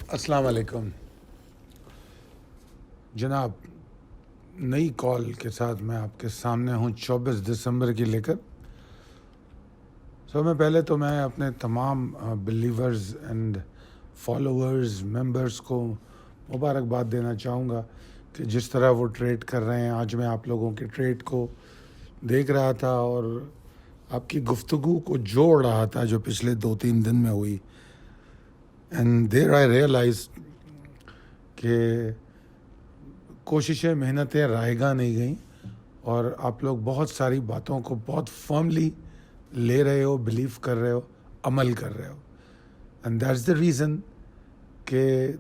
السلام علیکم جناب، نئی کال کے ساتھ میں آپ کے سامنے ہوں 24 دسمبر کی لے کر. میں پہلے تو میں اپنے تمام بلیورز اینڈ فالوورز ممبرز کو مبارکباد دینا چاہوں گا کہ جس طرح وہ ٹریڈ کر رہے ہیں. آج میں آپ لوگوں کے ٹریڈ کو دیکھ رہا تھا اور آپ کی گفتگو کو جوڑ رہا تھا جو پچھلے 2-3 دن میں ہوئی. اینڈ دیر آئی ریئلائز کہ کوششیں محنتیں رائے گاہ نہیں گئیں اور آپ لوگ بہت ساری باتوں کو بہت فرملی لے رہے ہو، بلیو کر رہے ہو، عمل کر رہے ہو. اینڈ دیٹس دا ریزن کہ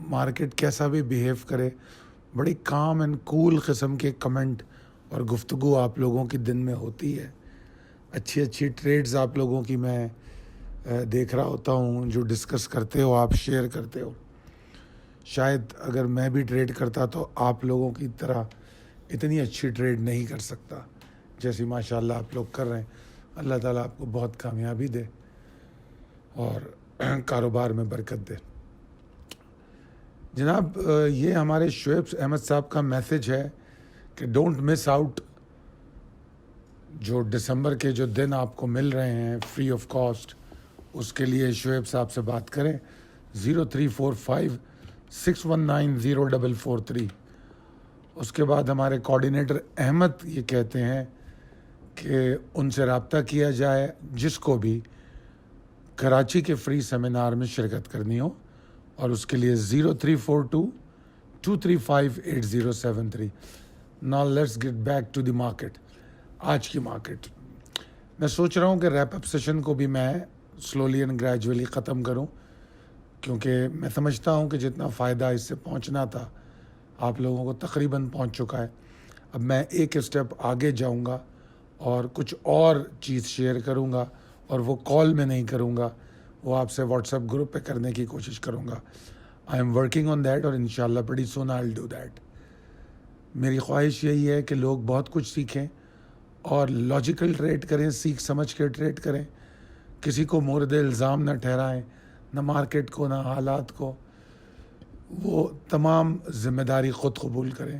مارکیٹ کیسا بھی بیہیو کرے، بڑی کام اینڈ کول قسم کے کمنٹ اور گفتگو آپ لوگوں کی دن میں ہوتی ہے. اچھی ٹریڈز آپ لوگوں کی میں دیکھ رہا ہوتا ہوں جو ڈسکس کرتے ہو، آپ شیئر کرتے ہو. شاید اگر میں بھی ٹریڈ کرتا تو آپ لوگوں کی طرح اتنی اچھی ٹریڈ نہیں کر سکتا جیسی ماشاءاللہ آپ لوگ کر رہے ہیں. اللہ تعالیٰ آپ کو بہت کامیابی دے اور کاروبار میں برکت دے. جناب، یہ ہمارے شعیب احمد صاحب کا میسج ہے کہ ڈونٹ مس آؤٹ. جو دسمبر کے جو دن آپ کو مل رہے ہیں فری آف کاسٹ، اس کے لیے شعیب صاحب سے بات کریں. 0345-619-0443. اس کے بعد ہمارے کوآرڈینیٹر احمد یہ کہتے ہیں کہ ان سے رابطہ کیا جائے جس کو بھی کراچی کے فری سیمینار میں شرکت کرنی ہو، اور اس کے لیے 0342-235-8073. Now let's get back to the market. آج کی مارکیٹ میں سوچ رہا ہوں کہ ریپ اپ سیشن کو بھی میں سلولی اینڈ گریجولی ختم کروں، کیونکہ میں سمجھتا ہوں کہ جتنا فائدہ اس سے پہنچنا تھا آپ لوگوں کو تقریباً پہنچ چکا ہے. اب میں ایک اسٹیپ آگے جاؤں گا اور کچھ اور چیز شیئر کروں گا، اور وہ کال میں نہیں کروں گا، وہ آپ سے واٹس ایپ گروپ پہ کرنے کی کوشش کروں گا. I am working on that, اور انشاءاللہ pretty soon I will do that. میری خواہش یہی ہے کہ لوگ بہت کچھ سیکھیں اور لاجیکل ٹریڈ کریں، سیکھ سمجھ کے ٹریڈ کریں، کسی کو مورد الزام نہ ٹھہرائیں، نہ مارکیٹ کو نہ حالات کو. وہ تمام ذمہ داری خود قبول کریں،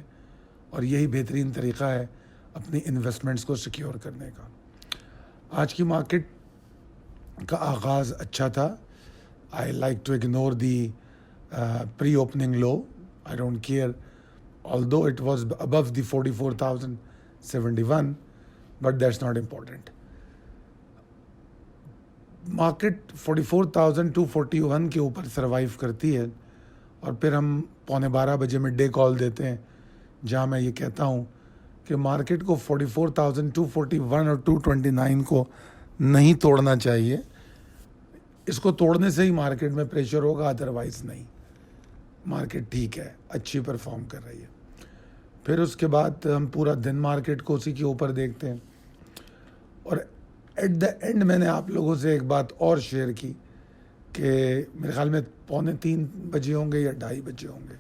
اور یہی بہترین طریقہ ہے اپنی انویسٹمنٹس کو سیکیور کرنے کا. آج کی مارکیٹ کا آغاز اچھا تھا. I like to ignore the pre opening low. I don't care although it was above the 44,071, but that's not important. Market 44,241 کے اوپر سروائیو کرتی ہے، اور پھر ہم 11:15 بجے مڈ ڈے کال دیتے ہیں جہاں میں یہ کہتا ہوں کہ مارکیٹ کو 44,241 اور 229 کو نہیں توڑنا چاہیے. اس کو توڑنے سے ہی مارکیٹ میں پریشر ہوگا، ادروائز نہیں. مارکیٹ ٹھیک ہے، اچھی پرفارم کر رہی ہے. پھر اس کے بعد ہم پورا دن مارکیٹ کو اسی کے اوپر دیکھتے ہیں. اور ایٹ دا اینڈ میں نے آپ لوگوں سے ایک بات اور شیئر کی کہ میرے خیال میں 2:45 بجے ہوں گے یا 2:30 بجے ہوں گے،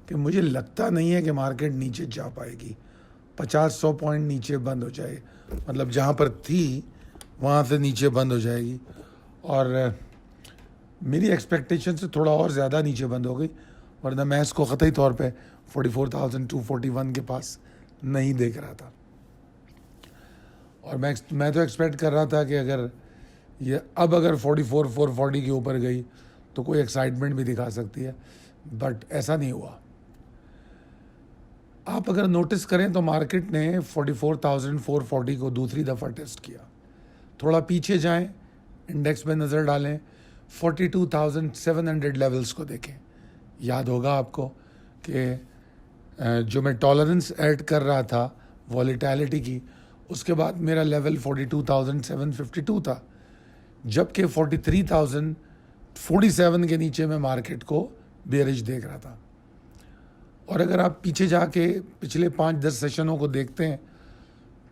کہ مجھے لگتا نہیں ہے کہ مارکیٹ نیچے جا پائے گی. 50-100 پوائنٹ نیچے بند ہو جائے، مطلب جہاں پر تھی وہاں سے نیچے بند ہو جائے گی. اور میری ایکسپیکٹیشن سے تھوڑا اور زیادہ نیچے بند ہو گئی، ورنہ میں اس کو قطعی طور پہ 44,241 کے پاس نہیں دیکھ رہا تھا. اور میں تو ایکسپیکٹ کر رہا تھا کہ اگر 44,440 کے اوپر گئی تو کوئی ایکسائٹمنٹ بھی دکھا سکتی ہے، بٹ ایسا نہیں ہوا. آپ اگر نوٹس کریں تو مارکیٹ نے 44,440 کو دوسری دفعہ ٹیسٹ کیا. تھوڑا پیچھے جائیں، انڈیکس پہ نظر ڈالیں، 42,700 لیولز کو دیکھیں. یاد ہوگا آپ کو کہ جو میں ٹالرنس ایڈ کر رہا تھا والیٹیلٹی کی، اس کے بعد میرا لیول 42,752 تھا، جبکہ 43,047 کے نیچے میں مارکیٹ کو بیئرش دیکھ رہا تھا. اور اگر آپ پیچھے جا کے پچھلے 5-10 سیشنوں کو دیکھتے ہیں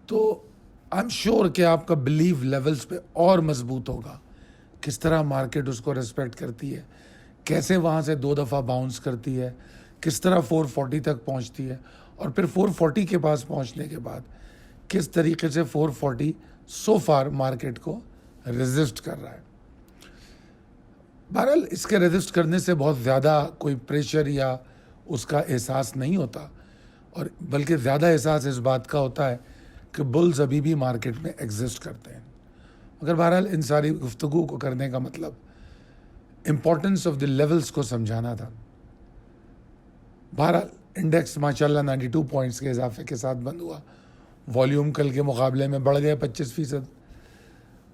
تو آئی ایم شیور کہ آپ کا بلیو لیولز پہ اور مضبوط ہوگا. کس طرح مارکیٹ اس کو ریسپیکٹ کرتی ہے، کیسے وہاں سے 2 دفعہ باؤنس کرتی ہے، کس طرح 440 تک پہنچتی ہے، اور پھر 440 کے پاس پہنچنے کے بعد کس طریقے سے 440 سو فار مارکیٹ کو ریزسٹ کر رہا ہے. बहरहाल इसके रेजिस्ट करने से बहुत ज़्यादा कोई प्रेशर या उसका एहसास नहीं होता, और बल्कि ज़्यादा एहसास इस बात का होता है कि बुल्स अभी भी मार्केट में एग्जिस्ट करते हैं। मगर बहरहाल इन सारी गुफ्तगू को करने का मतलब इम्पोर्टेंस ऑफ द लेवल्स को समझाना था। बहरहाल इंडेक्स माशाल्लाह 92 पॉइंट्स के इजाफे के साथ बंद हुआ। वॉल्यूम कल के मुकाबले में बढ़ गया 25%।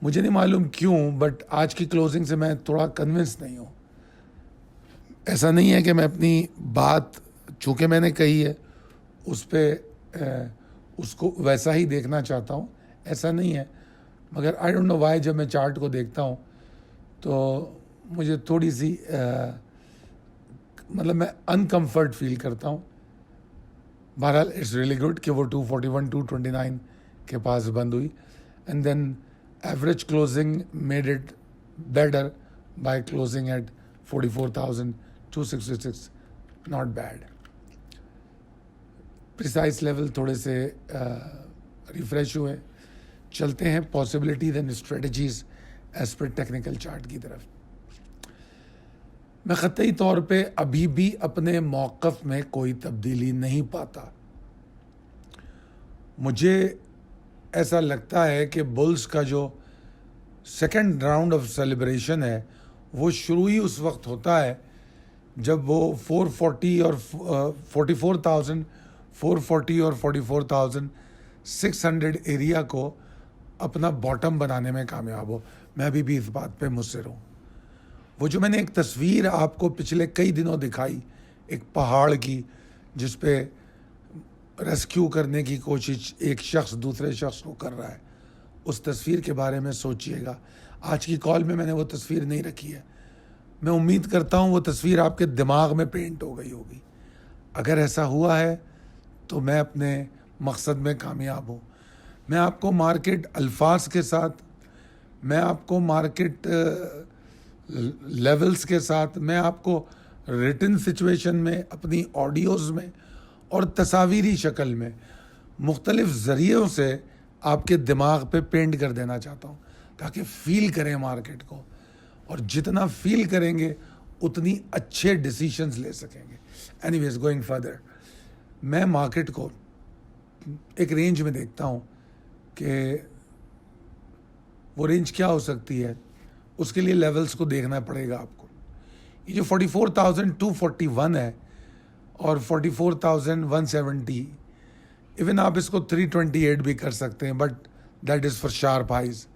मुझे नहीं मालूम क्यों, बट आज की क्लोजिंग से मैं थोड़ा कन्विंस नहीं हूँ। ऐसा नहीं है कि मैं अपनी बात चूँकि मैंने कही है उस पर उसको वैसा ही देखना चाहता हूँ, ऐसा नहीं है। मगर आई डोंट नो वाई जब मैं चार्ट को देखता हूँ तो मुझे थोड़ी सी मतलब मैं अनकम्फर्ट फील करता हूँ। बहरहाल इट्स रियली गुड कि वो 241 229 के पास बंद हुई, and then average closing made it better by closing at 44,266, not bad. Precise level थोड़े से रिफ्रेश हुए। चलते हैं possibilities and strategies as per technical chart की तरफ। मैं क़तई तौर पे अभी भी अपने मौक़िफ़ में कोई तब्दीली नहीं पाता। मुझे ऐसा लगता है कि बुल्स का जो सेकंड राउंड ऑफ सेलिब्रेशन है वो शुरू ही उस वक्त होता है जब वो 440 और 44,440 और 44,600 एरिया को अपना बॉटम बनाने में कामयाब हो। मैं अभी भी इस बात पे मुस्सिर हूँ। वो जो मैंने एक तस्वीर आपको पिछले कई दिनों दिखाई, एक पहाड़ की जिस पे रेस्क्यू करने की कोशिश एक शख्स दूसरे शख्स को कर रहा है, उस तस्वीर के बारे में सोचिएगा। आज की कॉल में मैंने वो तस्वीर नहीं रखी है। मैं उम्मीद करता हूँ वो तस्वीर आपके दिमाग में पेंट हो गई होगी। अगर ऐसा हुआ है तो मैं अपने मकसद में कामयाब हूँ। मैं आपको मार्केट अल्फाज के साथ, मैं आपको मार्केट लेवल्स के साथ, मैं आपको रिटन सिचुएशन में, अपनी ऑडियोज़ में और तस्वीरी शक्ल में मुख्तलिफ़ ज़रियों से आपके दिमाग पे पेंट कर देना चाहता हूँ ताकि फ़ील करें मार्केट को, और जितना फ़ील करेंगे उतनी अच्छे डिसीशंस ले सकेंगे। एनीवेज गोइंग फर्दर, मैं मार्केट को एक रेंज में देखता हूँ कि वो रेंज क्या हो सकती है। उसके लिए लेवल्स को देखना पड़ेगा आपको। ये जो 44,241 है और 44,170, इवन आप इसको 328 भी कर सकते हैं, but that is for sharp highs.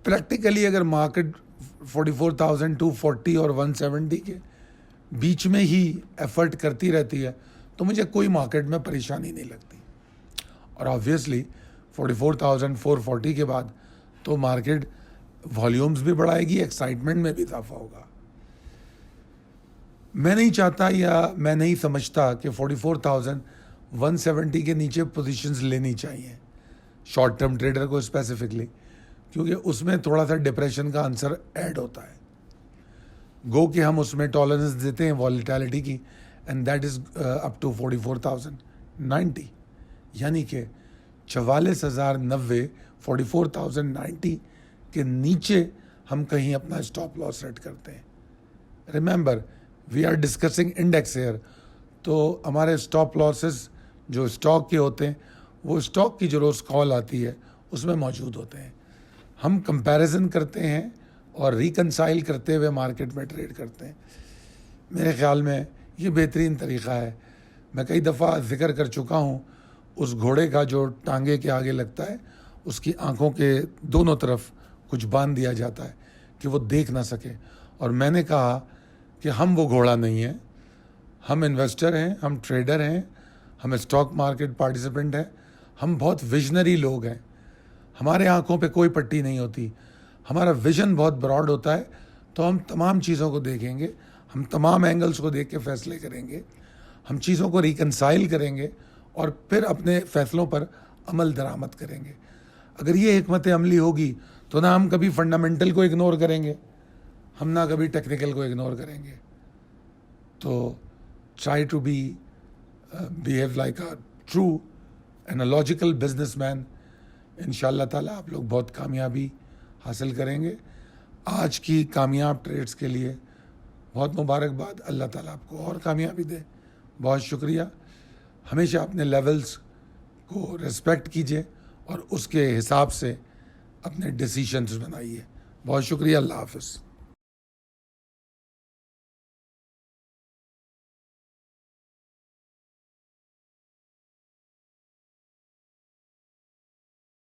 Practically अगर मार्केट 44,240 और 170 के बीच में ही एफर्ट करती रहती है तो मुझे कोई मार्केट में परेशानी नहीं लगती। और ऑब्वियसली 44,440 के बाद तो मार्केट वॉल्यूम्स भी बढ़ाएगी, एक्साइटमेंट में भी इजाफा होगा। मैं नहीं चाहता या मैं नहीं समझता कि 44,170 के नीचे पोजीशंस लेनी चाहिए शॉर्ट टर्म ट्रेडर को स्पेसिफिकली, क्योंकि उसमें थोड़ा सा डिप्रेशन का आंसर ऐड होता है। गो कि हम उसमें टॉलरेंस देते हैं वॉलेटिलिटी की, and that is up to 44,090, यानी कि 44,090 44,090 के नीचे हम कहीं अपना स्टॉप लॉस सेट करते हैं। Remember we are discussing index here, तो हमारे स्टॉप लॉसेस जो स्टॉक के होते हैं वो स्टॉक की जो रोज़ कॉल आती है उसमें मौजूद होते हैं। हम कंपैरिजन करते हैं और रिकनसाइल करते हुए मार्केट में ट्रेड करते हैं। मेरे ख़्याल में ये बेहतरीन तरीक़ा है। मैं कई दफ़ा जिक्र कर चुका हूँ उस घोड़े का जो टांगे के आगे लगता है, उसकी आंखों के दोनों तरफ कुछ बांध दिया जाता है कि वो देख ना सके। और मैंने कहा कि हम वो घोड़ा नहीं हैं, हम इन्वेस्टर हैं, हम ट्रेडर हैं, हम स्टॉक मार्केट पार्टिसिपेंट हैं, हम बहुत विजनरी लोग हैं। हमारे आंखों पे कोई पट्टी नहीं होती, हमारा विजन बहुत ब्रॉड होता है। तो हम तमाम चीज़ों को देखेंगे, हम तमाम एंगल्स को देख के फ़ैसले करेंगे, हम चीज़ों को रिकनसाइल करेंगे और फिर अपने फ़ैसलों पर अमल दरामद करेंगे। अगर ये हिकमत अमली होगी तो ना हम कभी फंडामेंटल को इग्नोर करेंगे, हम ना कभी टेक्निकल को इग्नोर करेंगे। तो try to be behave like a true and a logical businessman. इंशाअल्लाह ताला आप लोग बहुत कामयाबी हासिल करेंगे। آج کی کامیاب ٹریڈز کے لیے بہت مبارکباد. اللہ تعالیٰ آپ کو اور کامیابی دے. بہت شکریہ. ہمیشہ اپنے لیولز کو ریسپیکٹ کیجیے اور اس کے حساب سے اپنے ڈیسیشنز بنائیے. بہت شکریہ. اللہ حافظ.